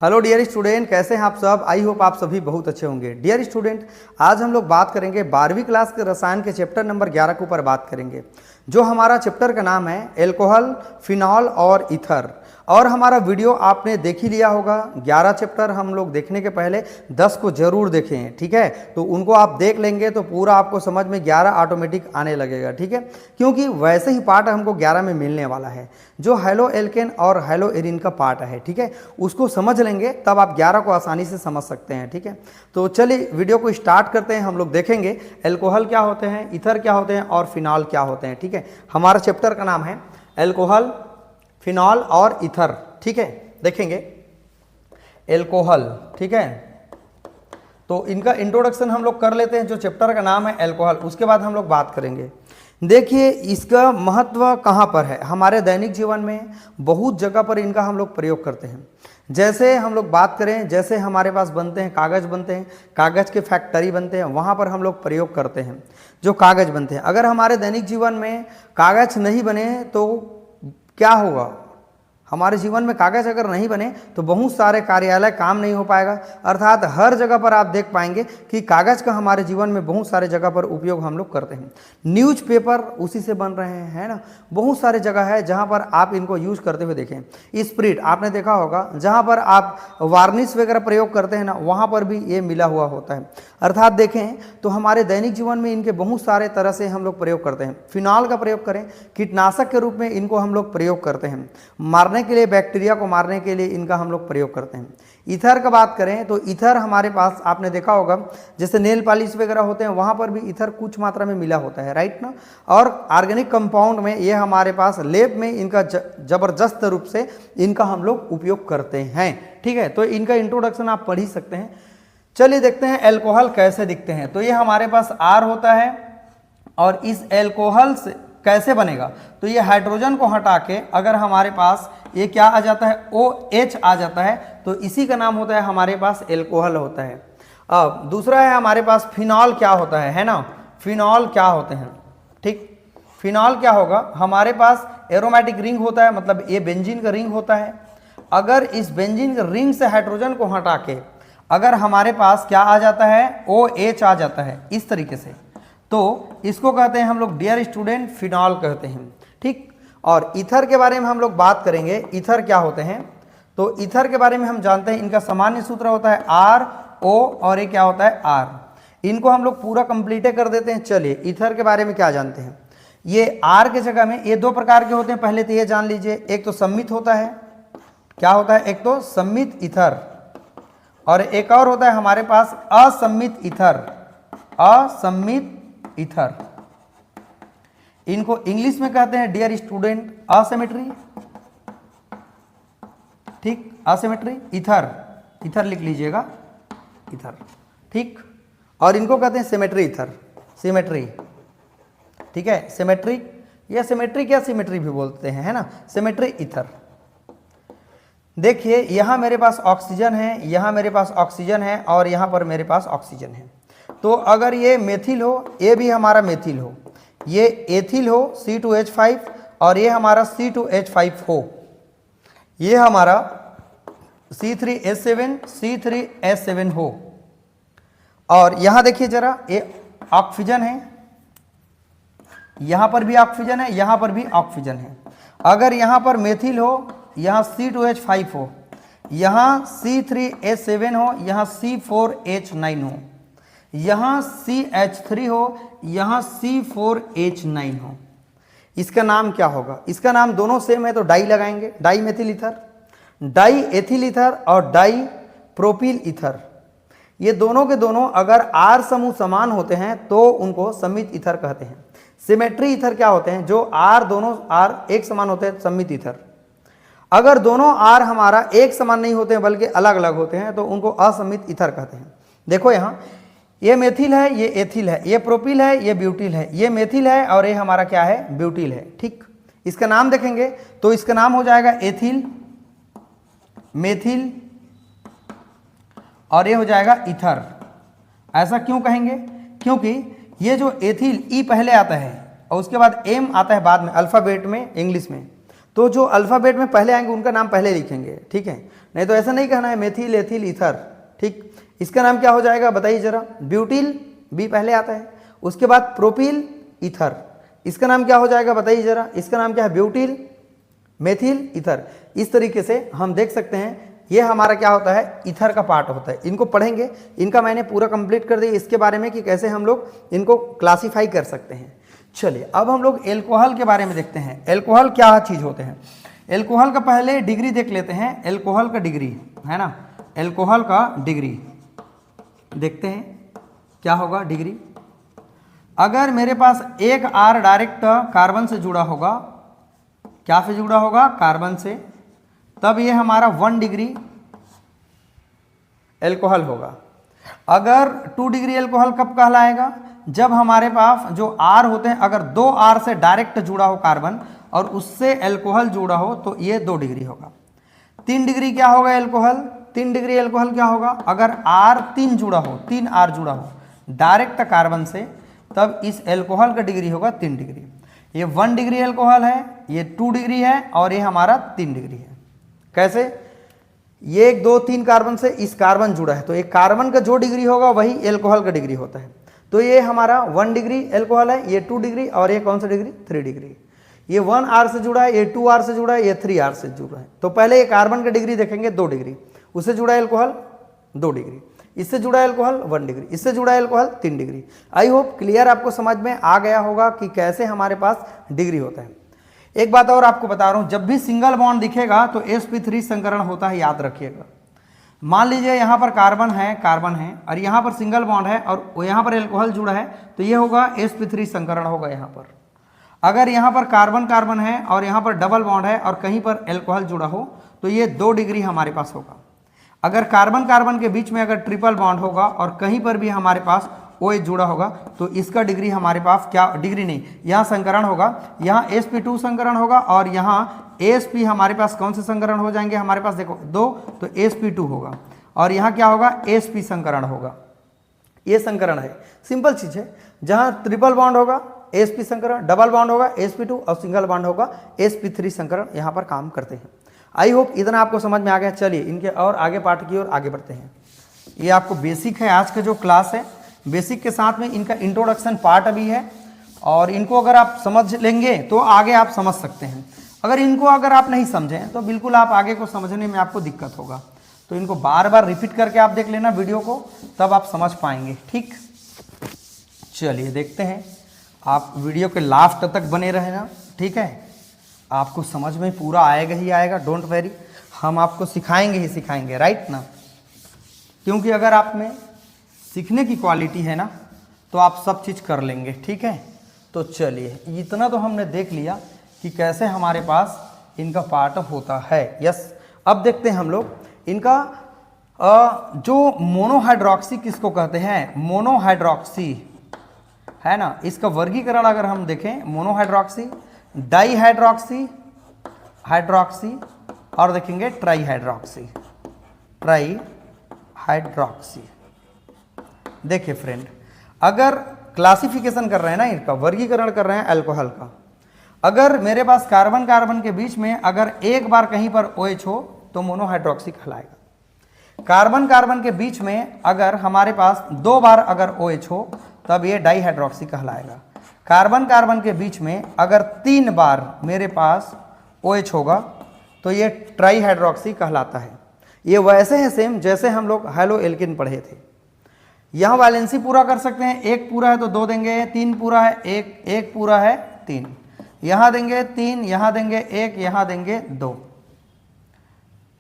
Hello dear student, कैसे हैं आप सब। आई होप आप सभी बहुत अच्छे होंगे। डियर स्टूडेंट, आज हम लोग बात करेंगे 12वीं क्लास के रसायन के चैप्टर नंबर 11 के ऊपर बात करेंगे। जो हमारा चैप्टर का नाम है एल्कोहल, फिनॉल और ईथर। और हमारा वीडियो आपने देख ही लिया होगा। 11 चैप्टर हम लोग देखने के पहले 10 को जरूर देखें, ठीक है। तो उनको आप देख लेंगे तो पूरा आपको समझ में 11 ऑटोमेटिक आने लगेगा, ठीक है। क्योंकि वैसे ही पार्ट हमको 11 में मिलने वाला है, जो हेलो एल्केन और हेलो एरिन का पार्ट है, ठीक है। उसको समझ लेंगे तब आप 11 को आसानी से समझ सकते हैं, ठीक है। तो चलिए वीडियो को स्टार्ट करते हैं। हम लोग देखेंगे एल्कोहल क्या होते हैं, ईथर क्या होते हैं और फिनॉल क्या होते हैं, ठीक है। हमारा चैप्टर का नाम है एल्कोहल, फिनॉल और ईथर, ठीक है। देखेंगे एल्कोहल, ठीक है। तो इनका इंट्रोडक्शन हम लोग कर लेते हैं। जो चैप्टर का नाम है एल्कोहल, उसके बाद हम लोग बात करेंगे। देखिए इसका महत्व कहाँ पर है। हमारे दैनिक जीवन में बहुत जगह पर इनका हम लोग प्रयोग करते हैं। जैसे हम लोग बात करें, जैसे हमारे पास बनते हैं कागज़, बनते हैं कागज़ के फैक्ट्री बनते हैं, वहाँ पर हम लोग प्रयोग करते हैं जो कागज़ बनते हैं। अगर हमारे दैनिक जीवन में कागज़ नहीं बने तो क्या होगा। हमारे जीवन में कागज़ अगर नहीं बने तो बहुत सारे कार्यालय काम नहीं हो पाएगा। अर्थात हर जगह पर आप देख पाएंगे कि कागज़ का हमारे जीवन में बहुत सारे जगह पर उपयोग हम लोग करते हैं। न्यूज़पेपर उसी से बन रहे हैं, है ना। बहुत सारे जगह है जहां पर आप इनको यूज़ करते हुए देखें। स्प्रिट आपने देखा होगा, जहां पर आप वार्निश वगैरह प्रयोग करते हैं ना, वहाँ पर भी ये मिला हुआ होता है। अर्थात देखें तो हमारे दैनिक जीवन में इनके बहुत सारे तरह से हम लोग प्रयोग करते हैं। फिनॉल का प्रयोग करें, कीटनाशक के रूप में इनको हम लोग प्रयोग करते हैं। मारने के लिए, बैक्टीरिया को मारने के लिए इनका हम लोग प्रयोग करते हैं। ईथर का बात करें तो ईथर हमारे पास आपने देखा होगा, जैसे नेल पॉलिश वगैरह होते हैं वहाँ पर भी ईथर कुछ मात्रा में मिला होता है, राइट ना। और ऑर्गेनिक कंपाउंड में ये हमारे पास लैब में इनका ज़बरदस्त रूप से इनका हम लोग उपयोग करते हैं, ठीक है। तो इनका इंट्रोडक्शन आप पढ़ ही सकते हैं। चलिए देखते हैं एल्कोहल कैसे दिखते हैं। तो ये हमारे पास R होता है और इस एल्कोहल से कैसे बनेगा, तो ये हाइड्रोजन को हटा के अगर हमारे पास ये क्या आ जाता है, OH आ जाता है, तो इसी का नाम होता है हमारे पास एल्कोहल होता है। अब दूसरा है हमारे पास फिनॉल क्या होता है ना। फिनॉल क्या होते हैं, ठीक। फिनॉल क्या होगा, हमारे पास एरोमेटिक रिंग होता है, मतलब ये बेंजीन का रिंग होता है। अगर इस बेंजीन के रिंग से हाइड्रोजन को हटा के अगर हमारे पास क्या आ जाता है, OH आ जाता है इस तरीके से, तो इसको कहते हैं हम लोग डियर स्टूडेंट फिनॉल कहते हैं, ठीक। और ईथर के बारे में हम लोग बात करेंगे। ईथर क्या होते हैं, तो ईथर के बारे में हम जानते हैं इनका सामान्य सूत्र होता है RO और ये क्या होता है R। इनको हम लोग पूरा कंप्लीट कर देते हैं। चलिए ईथर के बारे में क्या जानते हैं। ये R के जगह में ये दो प्रकार के होते हैं, पहले तो ये जान लीजिए। एक तो सम्मित होता है, क्या होता है, एक तो सम्मित ईथर, और एक और होता है हमारे पास असम्मित ईथर। असम्मित ईथर, इनको इंग्लिश में कहते हैं डियर स्टूडेंट असिमेट्री, ठीक। असिमेट्री ईथर, ईथर लिख लीजिएगा, ईथर, ठीक। और इनको कहते हैं सिमेट्री ईथर, सिमेट्री, ठीक है। सिमेट्रिक या सिमेट्रिक या सिमेट्री भी बोलते हैं, है ना, सिमेट्री ईथर। देखिए यहाँ मेरे पास ऑक्सीजन है, यहाँ मेरे पास ऑक्सीजन है और यहाँ पर मेरे पास ऑक्सीजन है। तो अगर ये मेथिल हो, ये भी हमारा मेथिल हो, ये एथिल हो C2H5 और ये हमारा C2H5 हो, ये हमारा C3H7 C3H7 हो। और यहाँ देखिए जरा, ये ऑक्सीजन है, यहाँ पर भी ऑक्सीजन है, यहाँ पर भी ऑक्सीजन है। अगर यहाँ पर मेथिल हो, यहाँ C2H5 हो, यहाँ C3H7 हो, यहाँ C4H9 हो, यहाँ CH3 हो, यहाँ C4H9 हो। इसका नाम क्या होगा, इसका नाम दोनों सेम है तो डाई लगाएंगे, dimethyl ether, diethyl ether और डाई प्रोपिल ईथर। ये दोनों के दोनों अगर R समूह समान होते हैं तो उनको सम्मित ईथर कहते हैं। सिमेट्री ईथर क्या होते हैं, जो R दोनों R एक समान होते हैं, सम्मित ईथर। अगर दोनों R हमारा एक समान नहीं होते हैं बल्कि अलग अलग होते हैं तो उनको असम्मित ईथर कहते हैं। देखो यहाँ ये मेथिल है, ये एथिल है, ये प्रोपिल है, ये ब्यूटिल है, ये मेथिल है और ये हमारा क्या है, ब्यूटिल है, ठीक। इसका नाम देखेंगे तो इसका नाम हो जाएगा एथिल, मेथिल और ये हो जाएगा ईथर। ऐसा क्यों कहेंगे, क्योंकि ये जो एथिल ई पहले आता है और उसके बाद एम आता है बाद में अल्फ़ाबेट में इंग्लिश में, तो जो अल्फ़ाबेट में पहले आएंगे उनका नाम पहले लिखेंगे, ठीक है। नहीं तो ऐसा नहीं कहना है मेथिल एथिल ईथर, ठीक। इसका नाम क्या हो जाएगा बताइए जरा। ब्यूटिल, बी पहले आता है, उसके बाद प्रोपिल, ईथर। इसका नाम क्या हो जाएगा बताइए जरा। इसका नाम क्या है, ब्यूटिल, मेथिल, ईथर। इस तरीके से हम देख सकते हैं ये हमारा क्या होता है, ईथर का पार्ट होता है। इनको पढ़ेंगे, इनका मैंने पूरा कंप्लीट कर दिया इसके बारे में कि कैसे हम लोग इनको क्लासीफाई कर सकते हैं। चलिए अब हम लोग एल्कोहल के बारे में देखते हैं। एल्कोहल क्या चीज़ होते हैं। एल्कोहल का पहले डिग्री देख लेते हैं। एल्कोहल का डिग्री है ना, एल्कोहल का डिग्री देखते हैं क्या होगा डिग्री। अगर मेरे पास एक आर डायरेक्ट कार्बन से जुड़ा होगा, क्या से जुड़ा होगा, कार्बन से, तब ये हमारा 1 डिग्री एल्कोहल होगा। अगर 2 डिग्री एल्कोहल कब कहलाएगा, जब हमारे पास जो आर होते हैं अगर 2 आर से डायरेक्ट जुड़ा हो कार्बन और उससे एल्कोहल जुड़ा हो तो ये 2 डिग्री होगा। 3 डिग्री क्या होगा एल्कोहल, 3 डिग्री एल्कोहल क्या होगा, अगर आर 3 जुड़ा हो, 3 आर जुड़ा हो डायरेक्ट कार्बन से, तब इस एल्कोहल का डिग्री होगा 3 डिग्री। ये 1 डिग्री एल्कोहल है, ये 2 डिग्री है और ये हमारा 3 डिग्री है। कैसे, ये 1 2 3 कार्बन से इस कार्बन जुड़ा है तो एक कार्बन का जो डिग्री होगा वही एल्कोहल का डिग्री होता है। तो ये हमारा 1 डिग्री एल्कोहल है, ये 2 डिग्री और ये कौन सा डिग्री, 3 डिग्री। ये 1 आर से जुड़ा है, ये 2 आर से जुड़ा है, ये 3 आर से जुड़ा है। तो पहले ये कार्बन का डिग्री देखेंगे 2 डिग्री, उससे जुड़ा एल्कोहल 2 डिग्री, इससे जुड़ा एल्कोहल 1 डिग्री, इससे जुड़ा alcohol 3 degree. I hope clear आपको समझ में आ गया होगा कि कैसे हमारे पास डिग्री होता है। एक बात और आपको बता रहा हूं, जब भी सिंगल बॉन्ड दिखेगा तो sp3 संकरण होता है, याद रखिएगा। मान लीजिए यहाँ पर कार्बन है और यहाँ पर सिंगल बॉन्ड है और यहाँ पर एल्कोहल जुड़ा है तो ये होगा sp3 संकरण होगा यहाँ पर। अगर यहाँ पर कार्बन है और यहाँ पर डबल बॉन्ड है और कहीं पर एल्कोहल जुड़ा हो तो ये 2 डिग्री हमारे पास होगा। अगर कार्बन के बीच में अगर ट्रिपल बॉन्ड होगा और कहीं पर भी हमारे पास OH जुड़ा होगा तो इसका डिग्री हमारे पास क्या, डिग्री नहीं, यहाँ संकरण होगा, यहाँ sp2 संकरण होगा और यहाँ asp हमारे पास कौन से संकरण हो जाएंगे हमारे पास, देखो 2 तो sp2 होगा और यहाँ क्या होगा, sp संकरण होगा। ये संकरण है, सिंपल चीज है। जहाँ ट्रिपल बॉन्ड होगा sp संकरण, डबल बॉन्ड होगा sp2 और सिंगल बॉन्ड होगा sp3 संकरण यहाँ पर काम करते हैं। आई होप इतना आपको समझ में आ गया। चलिए इनके और आगे पार्ट की ओर आगे बढ़ते हैं। ये आपको बेसिक है आज का जो क्लास है, बेसिक के साथ में इनका इंट्रोडक्शन पार्ट अभी है और इनको अगर आप समझ लेंगे तो आगे आप समझ सकते हैं। अगर आप नहीं समझें तो बिल्कुल आप आगे को समझने में आपको दिक्कत होगा। तो इनको बार बार रिपीट करके आप देख लेना वीडियो को, तब आप समझ पाएंगे, ठीक। चलिए देखते हैं, आप वीडियो के लास्ट तक बने रहना, ठीक है। आपको समझ में पूरा आएगा ही आएगा, डोंट वेरी, हम आपको सिखाएंगे ही सिखाएंगे, राइट ना। क्योंकि अगर आप में सीखने की क्वालिटी है ना तो आप सब चीज़ कर लेंगे, ठीक है। तो चलिए इतना तो हमने देख लिया कि कैसे हमारे पास इनका पार्ट होता है। यस, अब देखते हैं हम लोग इनका जो मोनोहाइड्रोक्सी किसको कहते हैं, मोनोहाइड्रोक्सी है ना। इसका वर्गीकरण अगर हम देखें, मोनोहाइड्रोक्सी, डाईहाइड्रोक्सी, हाइड्रोक्सी और देखेंगे ट्राईहाइड्रोक्सी, ट्राईहाइड्रोक्सी। देखिए फ्रेंड, अगर क्लासिफिकेशन कर रहे हैं ना, इनका वर्गीकरण कर रहे हैं अल्कोहल का, अगर मेरे पास कार्बन के बीच में अगर एक बार कहीं पर OH हो तो मोनोहाइड्रोक्सी कहलाएगा। कार्बन के बीच में अगर हमारे पास 2 बार अगर OH हो तब ये डाईहाइड्रोक्सी कहलाएगा। कार्बन के बीच में अगर 3 बार मेरे पास OH होगा तो ये ट्राईहाइड्रोक्सी कहलाता है। ये वैसे है सेम जैसे हम लोग हेलो एल्किन पढ़े थे। यहाँ वैलेंसी पूरा कर सकते हैं, 1 पूरा है तो 2 देंगे, 3 पूरा है 1, 1 पूरा है 3, यहाँ देंगे 3, यहाँ देंगे 1, यहाँ देंगे 2,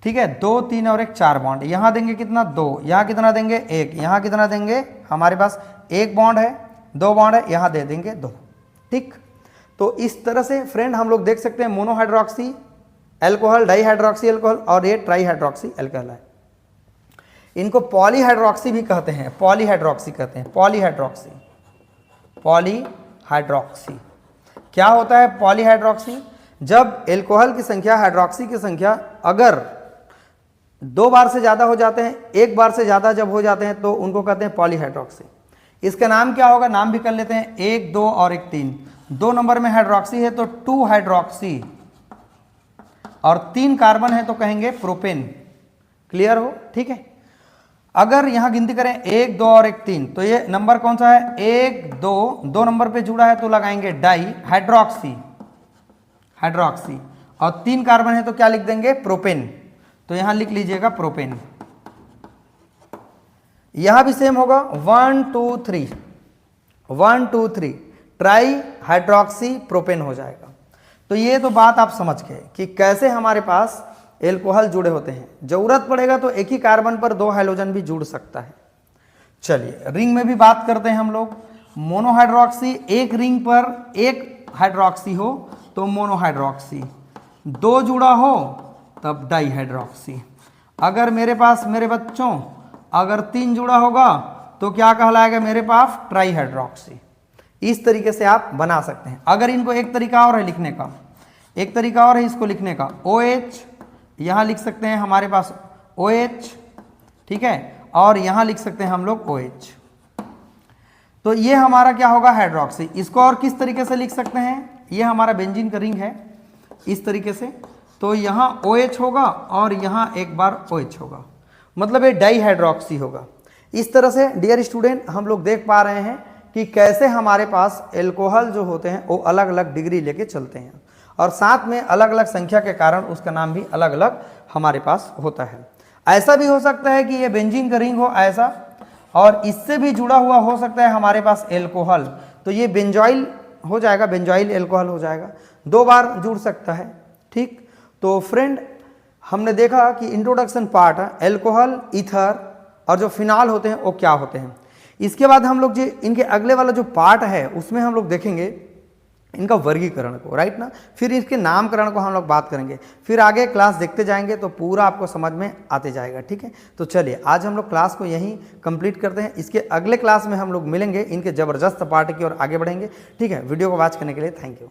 ठीक है। 2 3 और 1 4 बॉन्ड, यहाँ देंगे कितना 2, यहाँ कितना देंगे 1, यहाँ कितना देंगे, हमारे पास 1 बॉन्ड है, 2 बॉन्ड है, यहाँ दे देंगे 2, ठीक। तो इस तरह से फ्रेंड हम लोग देख सकते हैं मोनोहाइड्रोक्सी एल्कोहल, डाईहाइड्रोक्सी एल्कोहल और ये ट्राईहाइड्रोक्सी एल्कोहल है। इनको पॉलीहाइड्रोक्सी भी कहते हैं, पॉलीहाइड्रोक्सी कहते हैं, पॉलीहाइड्रोक्सी, पॉलीहाइड्रोक्सी। क्या होता है पॉलीहाइड्रोक्सी, जब एल्कोहल की संख्या हाइड्रोक्सी की संख्या अगर 2 बार से ज़्यादा हो जाते हैं, 1 बार से ज़्यादा जब हो जाते हैं तो उनको कहते हैं पॉलीहाइड्रोक्सी। इसका नाम क्या होगा, नाम भी कर लेते हैं, 1 2 और 1 3। 2 नंबर में हाइड्रोक्सी है तो 2 हाइड्रोक्सी, और 3 कार्बन है तो कहेंगे प्रोपेन। क्लियर हो? ठीक है। अगर यहां गिनती करें 1 2 और 1 3, तो ये नंबर कौन सा है? 1 2 नंबर पे जुड़ा है तो लगाएंगे डाई हाइड्रोक्सी, हाइड्रोक्सी। और 3 कार्बन है तो क्या लिख देंगे? प्रोपेन। तो यहां लिख लीजिएगा प्रोपेन। यहां भी सेम होगा 1 2 3, 1 2 3 ट्राई हाइड्रोक्सी प्रोपेन हो जाएगा। तो ये तो बात आप समझ गए कि कैसे हमारे पास एल्कोहल जुड़े होते हैं। जरूरत पड़ेगा तो एक ही कार्बन पर 2 हाइड्रोजन भी जुड़ सकता है। चलिए रिंग में भी बात करते हैं हम लोग। मोनोहाइड्रोक्सी, एक रिंग पर 1 हाइड्रोक्सी हो तो मोनोहाइड्रोक्सी, 2 जुड़ा हो तब डाईहाइड्रोक्सी। अगर मेरे पास मेरे बच्चों अगर 3 जुड़ा होगा तो क्या कहलाएगा मेरे पास? ट्राईहाइड्रोक्सी। इस तरीके से आप बना सकते हैं। अगर इनको एक तरीका और है लिखने का, एक तरीका और है इसको लिखने का, OH यहां लिख सकते हैं हमारे पास OH, ठीक है, और यहां लिख सकते हैं हम लोग OH। तो ये हमारा क्या होगा? हाइड्रोक्सी। इसको और किस तरीके से लिख सकते हैं? ये हमारा बेंजीन का रिंग है इस तरीके से, तो यहां OH होगा और यहां एक बार OH होगा, मतलब ये डाईहाइड्रोक्सी होगा। इस तरह से डियर स्टूडेंट हम लोग देख पा रहे हैं कि कैसे हमारे पास एल्कोहल जो होते हैं वो अलग अलग डिग्री लेके चलते हैं और साथ में अलग अलग संख्या के कारण उसका नाम भी अलग अलग हमारे पास होता है। ऐसा भी हो सकता है कि ये बेंजीन का रिंग हो ऐसा, और इससे भी जुड़ा हुआ हो सकता है हमारे पास एल्कोहल, तो ये बेंजॉइल हो जाएगा, बेंजॉइल एल्कोहल हो जाएगा, 2 बार जुड़ सकता है। ठीक, तो फ्रेंड हमने देखा कि इंट्रोडक्शन पार्ट है एल्कोहल, ईथर और जो फिनाल होते हैं वो क्या होते हैं। इसके बाद हम लोग जो इनके अगले वाला जो पार्ट है उसमें हम लोग देखेंगे इनका वर्गीकरण को, राइट ना, फिर इसके नामकरण को हम लोग बात करेंगे, फिर आगे क्लास देखते जाएंगे तो पूरा आपको समझ में आते जाएगा। ठीक है, तो चलिए आज हम लोग क्लास को यहीं कंप्लीट करते हैं। इसके अगले क्लास में हम लोग मिलेंगे, इनके ज़बरदस्त पार्ट की ओर आगे बढ़ेंगे। ठीक है, वीडियो को वॉच करने के लिए थैंक यू।